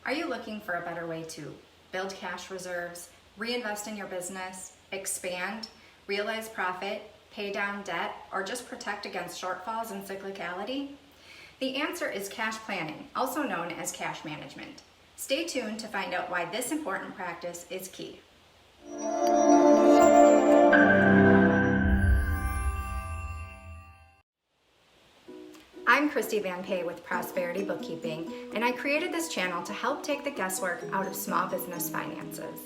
Are you looking for a better way to build cash reserves, reinvest in your business, expand, realize profit, pay down debt, or just protect against shortfalls and cyclicality? The answer is cash planning, also known as cash management. Stay tuned to find out why this important practice is key. I'm Kristie Van Pay with Prosperity Bookkeeping, and I created this channel to help take the guesswork out of small business finances.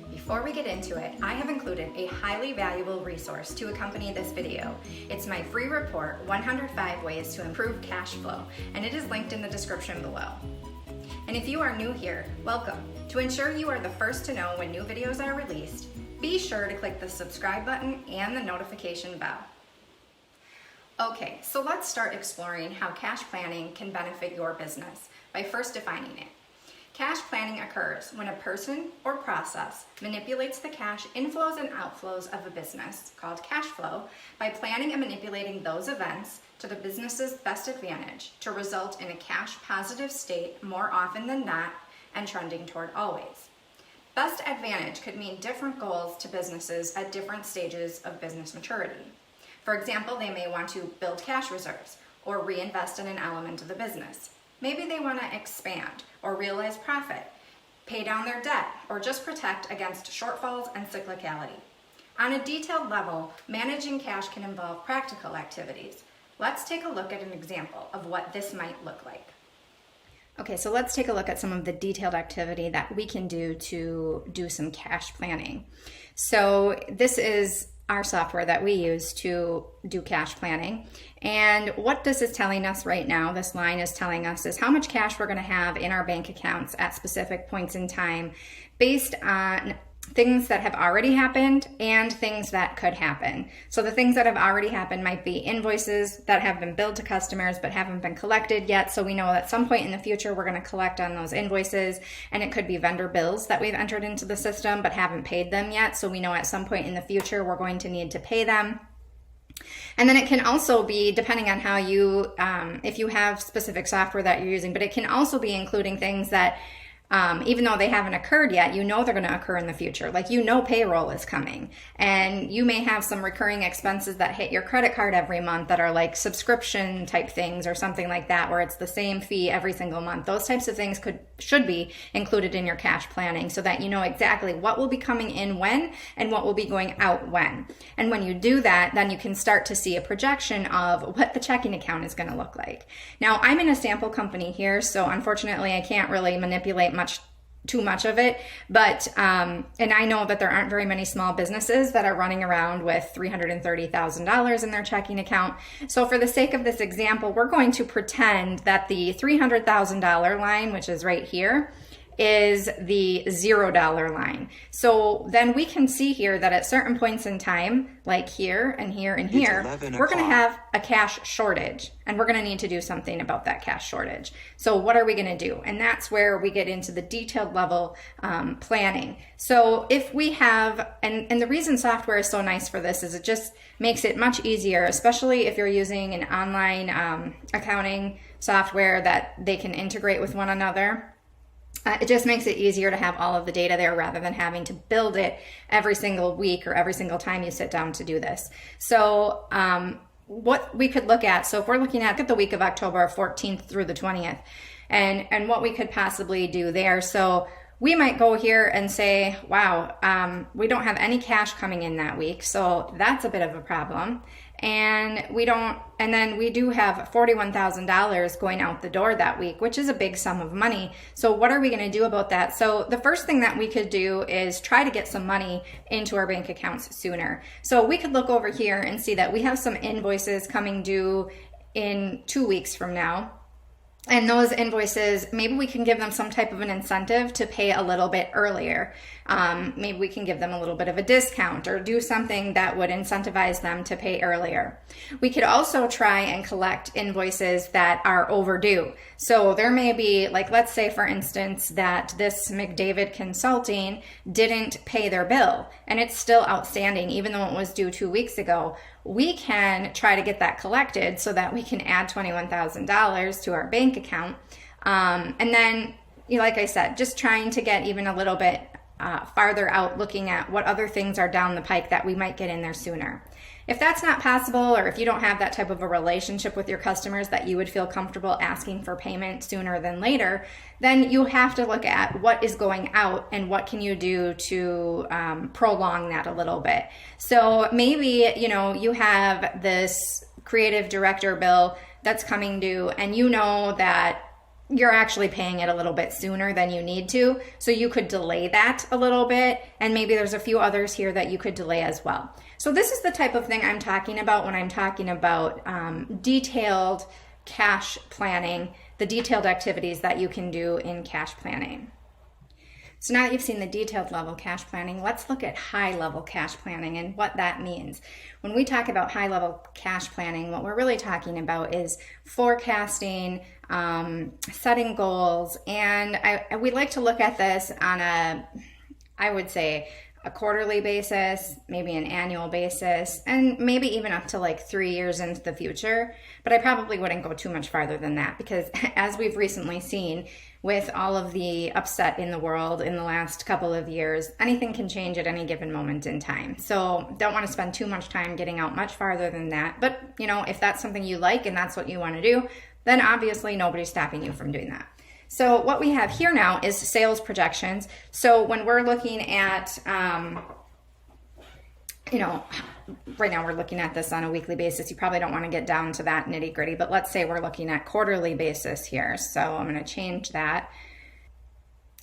Before we get into it, I have included a highly valuable resource to accompany this video. It's my free report, 105 Ways to Improve Cash Flow, and it is linked in the description below. And if you are new here, welcome. To ensure you are the first to know when new videos are released, be sure to click the subscribe button and the notification bell. Okay, so let's start exploring how cash planning can benefit your business by first defining it. Cash planning occurs when a person or process manipulates the cash inflows and outflows of a business, called cash flow, by planning and manipulating those events to the business's best advantage to result in a cash positive state more often than not and trending toward always. Best advantage could mean different goals to businesses at different stages of business maturity. For example, they may want to build cash reserves or reinvest in an element of the business. Maybe they want to expand or realize profit, pay down their debt, or just protect against shortfalls and cyclicality. On a detailed level, managing cash can involve practical activities. Let's take a look at an example of what this might look like. Okay, so let's take a look at some of the detailed activity that we can do to do some cash planning. So this is our software that we use to do cash planning. And what this is telling us right now, this line is telling us, is how much cash we're going to have in our bank accounts at specific points in time based on things that have already happened and things that could happen. So the things that have already happened might be invoices that have been billed to customers but haven't been collected yet. So we know at some point in the future we're going to collect on those invoices, and it could be vendor bills that we've entered into the system but haven't paid them yet. So we know at some point in the future we're going to need to pay them. And then it can also be, depending on how you, if you have specific software that you're using, but it can also be including things that even though they haven't occurred yet, you know they're going to occur in the future. Like, you know, payroll is coming, and you may have some recurring expenses that hit your credit card every month that are like subscription type things or something like that, where it's the same fee every single month. Those types of things should be included in your cash planning so that you know exactly what will be coming in when and what will be going out when. And when you do that, then you can start to see a projection of what the checking account is going to look like. Now, I'm in a sample company here, so unfortunately I can't really manipulate too much of it, but and I know that there aren't very many small businesses that are running around with $330,000 in their checking account. So for the sake of this example, we're going to pretend that the $300,000 line, which is right here, is the $0 line. So then we can see here that at certain points in time, like here and here and here, we're going to have a cash shortage, and we're going to need to do something about that cash shortage. So what are we going to do? And that's where we get into the detailed level planning. So if we have, and the reason software is so nice for this is it just makes it much easier, especially if you're using an online accounting software that they can integrate with one another. It just makes it easier to have all of the data there rather than having to build it every single week or every single time you sit down to do this. So what we could look at, so if we're looking at the week of October 14th through the 20th, and what we could possibly do there. So we might go here and say, wow, we don't have any cash coming in that week. So that's a bit of a problem. And then we do have $41,000 going out the door that week, which is a big sum of money. So what are we going to do about that? So the first thing that we could do is try to get some money into our bank accounts sooner. So we could look over here and see that we have some invoices coming due in 2 weeks from now. And those invoices, maybe we can give them some type of an incentive to pay a little bit earlier. Maybe we can give them a little bit of a discount or do something that would incentivize them to pay earlier. We could also try and collect invoices that are overdue. So there may be, like, let's say for instance that this McDavid Consulting didn't pay their bill and it's still outstanding even though it was due 2 weeks ago. We can try to get that collected so that we can add $21,000 to our bank account. And then, like I said, just trying to get even a little bit farther out, looking at what other things are down the pike that we might get in there sooner. If that's not possible, or if you don't have that type of a relationship with your customers that you would feel comfortable asking for payment sooner than later, then you have to look at what is going out and what can you do to prolong that a little bit. So maybe, you have this creative director bill that's coming due, and you know that you're actually paying it a little bit sooner than you need to. So you could delay that a little bit. And maybe there's a few others here that you could delay as well. So this is the type of thing I'm talking about when I'm talking about detailed cash planning, the detailed activities that you can do in cash planning. So now that you've seen the detailed level cash planning, let's look at high level cash planning and what that means. When we talk about high level cash planning, what we're really talking about is forecasting, setting goals, and we like to look at this on I would say, a quarterly basis, maybe an annual basis, and maybe even up to like 3 years into the future. But I probably wouldn't go too much farther than that, because as we've recently seen with all of the upset in the world in the last couple of years, anything can change at any given moment in time. So don't want to spend too much time getting out much farther than that. But if that's something you like and that's what you want to do, then obviously nobody's stopping you from doing that. So what we have here now is sales projections. So when we're looking at, right now we're looking at this on a weekly basis. You probably don't want to get down to that nitty gritty, but let's say we're looking at quarterly basis here. So I'm going to change that.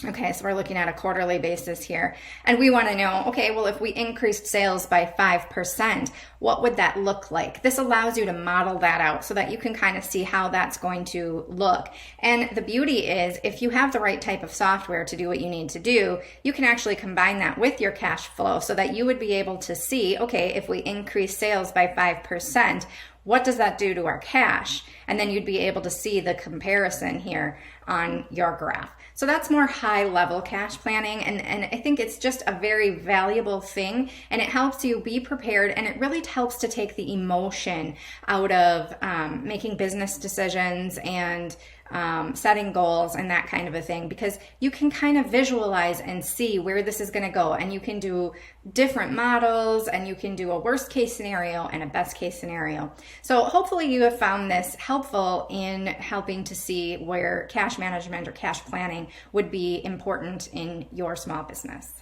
Okay, so we're looking at a quarterly basis here, and we want to know, okay, well, if we increased sales by 5%, what would that look like? This allows you to model that out so that you can kind of see how that's going to look. And the beauty is, if you have the right type of software to do what you need to do, you can actually combine that with your cash flow so that you would be able to see, okay, if we increase sales by 5%, what does that do to our cash? And then you'd be able to see the comparison here on your graph. So that's more high level cash planning. And I think it's just a very valuable thing, and it helps you be prepared, and it really helps to take the emotion out of making business decisions and setting goals and that kind of a thing, because you can kind of visualize and see where this is going to go, and you can do different models, and you can do a worst case scenario and a best case scenario. So hopefully you have found this helpful in helping to see where cash management or cash planning would be important in your small business.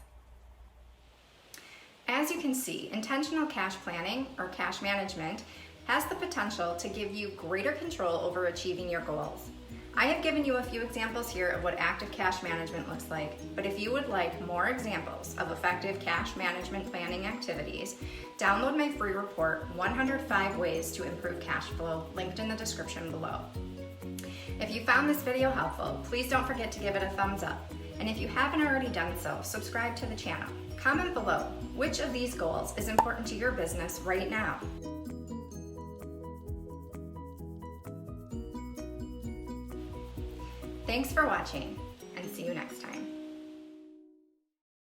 As you can see, intentional cash planning or cash management has the potential to give you greater control over achieving your goals. I have given you a few examples here of what active cash management looks like, but if you would like more examples of effective cash management planning activities, download my free report, 105 Ways to Improve Cash Flow, linked in the description below. If you found this video helpful, please don't forget to give it a thumbs up. And if you haven't already done so, subscribe to the channel. Comment below, which of these goals is important to your business right now? Thanks for watching, and see you next time.